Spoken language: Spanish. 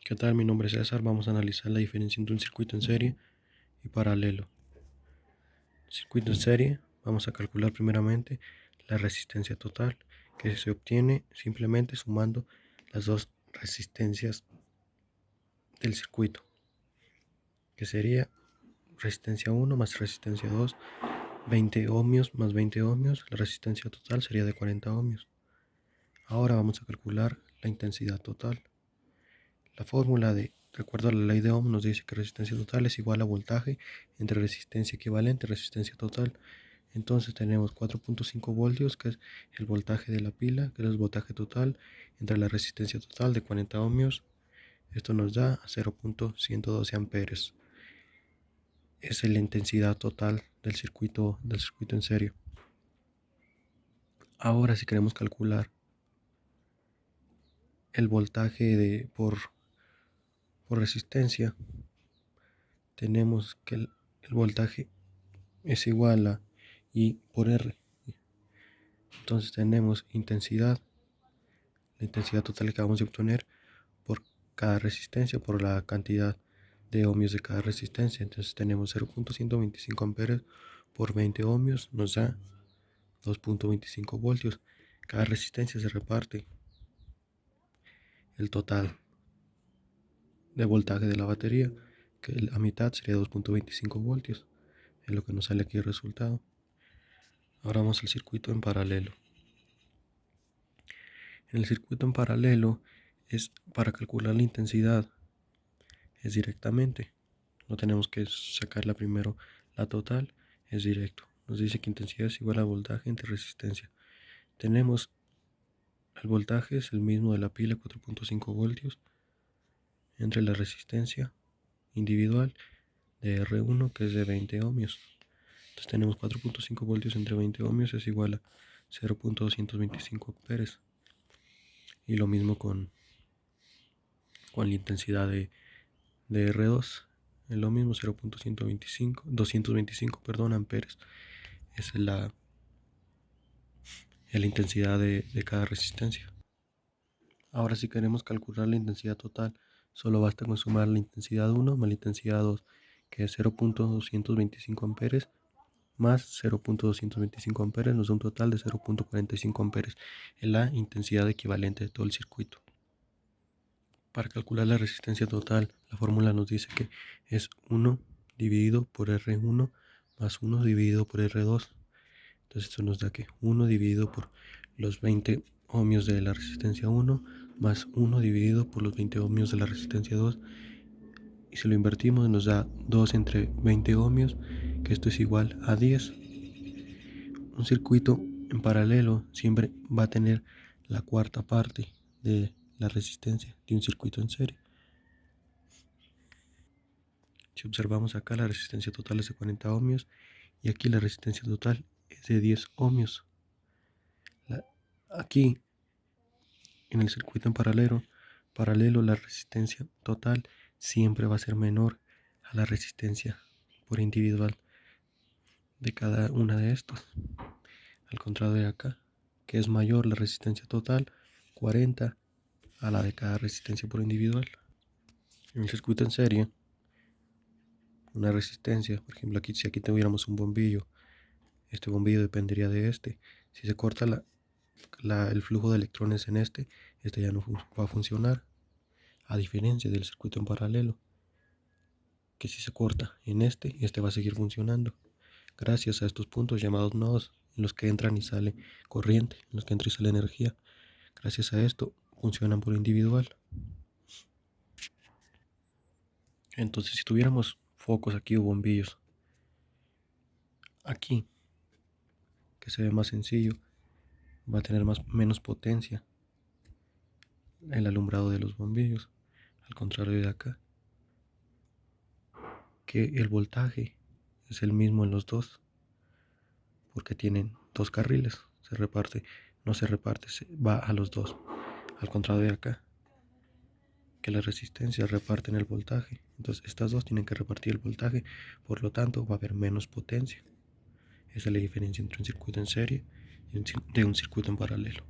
¿Qué tal? Mi nombre es César. Vamos a analizar la diferencia entre un circuito en serie y paralelo. Circuito en serie, vamos a calcular primeramente la resistencia total, que se obtiene simplemente sumando las dos resistencias del circuito, que sería resistencia 1 más resistencia 2, 20 ohmios más 20 ohmios, la resistencia total sería de 40 ohmios. Ahora vamos a calcular la intensidad total. La fórmula de acuerdo a la ley de Ohm nos dice que resistencia total es igual a voltaje entre resistencia equivalente y resistencia total. Entonces tenemos 4.5 voltios, que es el voltaje de la pila, que es el voltaje total, entre la resistencia total de 40 ohmios. Esto nos da 0.112 amperes. Esa es la intensidad total del circuito en serie. Ahora, si queremos calcular el voltaje por resistencia, tenemos que el voltaje es igual a I por R. Entonces tenemos la intensidad total que vamos a obtener por cada resistencia, por la cantidad de ohmios de cada resistencia. Entonces tenemos 0.125 amperes por 20 ohmios, nos da 2.25 voltios. Cada resistencia se reparte el total de voltaje de la batería, que a mitad sería 2.25 voltios. Es lo que nos sale aquí el resultado. Ahora vamos al circuito en paralelo. En el circuito en paralelo es para calcular la intensidad, es directamente. No tenemos que sacarla primero la total, es directo. Nos dice que intensidad es igual a voltaje entre resistencia. Tenemos el voltaje es el mismo de la pila, 4.5 voltios, entre la resistencia individual de R1, que es de 20 ohmios. Entonces tenemos 4.5 voltios entre 20 ohmios es igual a 0.225 amperes. Y lo mismo con la intensidad de R2, es lo mismo, 225 amperes. Esa es la intensidad de cada resistencia. Ahora, si queremos calcular la intensidad total, solo basta con sumar la intensidad 1 más la intensidad 2, que es 0.225 amperes más 0.225 amperes, nos da un total de 0.45 amperes. Es la intensidad equivalente de todo el circuito. Para calcular la resistencia total, la fórmula nos dice que es 1 dividido por R1 más 1 dividido por R2. Entonces esto nos da que 1 dividido por los 20 ohmios de la resistencia 1 más 1 dividido por los 20 ohmios de la resistencia 2. Y si lo invertimos nos da 2 entre 20 ohmios, que esto es igual a 10. Un circuito en paralelo siempre va a tener la cuarta parte de la resistencia de un circuito en serie. Si observamos acá, la resistencia total es de 40 ohmios y aquí la resistencia total es de 10 ohmios. Aquí en el circuito en paralelo la resistencia total siempre va a ser menor a la resistencia por individual de cada una de estos. Al contrario de acá, que es mayor la resistencia total 40 a la de cada resistencia por individual. En el circuito en serie, una resistencia, por ejemplo aquí, si aquí tuviéramos un bombillo, este bombillo dependería de este. Si se corta el flujo de electrones en este ya no va a funcionar, a diferencia del circuito en paralelo, que si se corta en este va a seguir funcionando, gracias a estos puntos llamados nodos, en los que entra y sale corriente, en los que entra y sale energía. Gracias a esto funcionan por individual. Entonces, si tuviéramos focos aquí o bombillos aquí, que se ve más sencillo, va a tener menos potencia el alumbrado de los bombillos, al contrario de acá, que el voltaje es el mismo en los dos, porque tienen dos carriles, no se reparte, va a los dos, al contrario de acá, que las resistencias reparten el voltaje. Entonces estas dos tienen que repartir el voltaje, por lo tanto va a haber menos potencia. Esa es la diferencia entre un circuito en serie y un circuito en paralelo.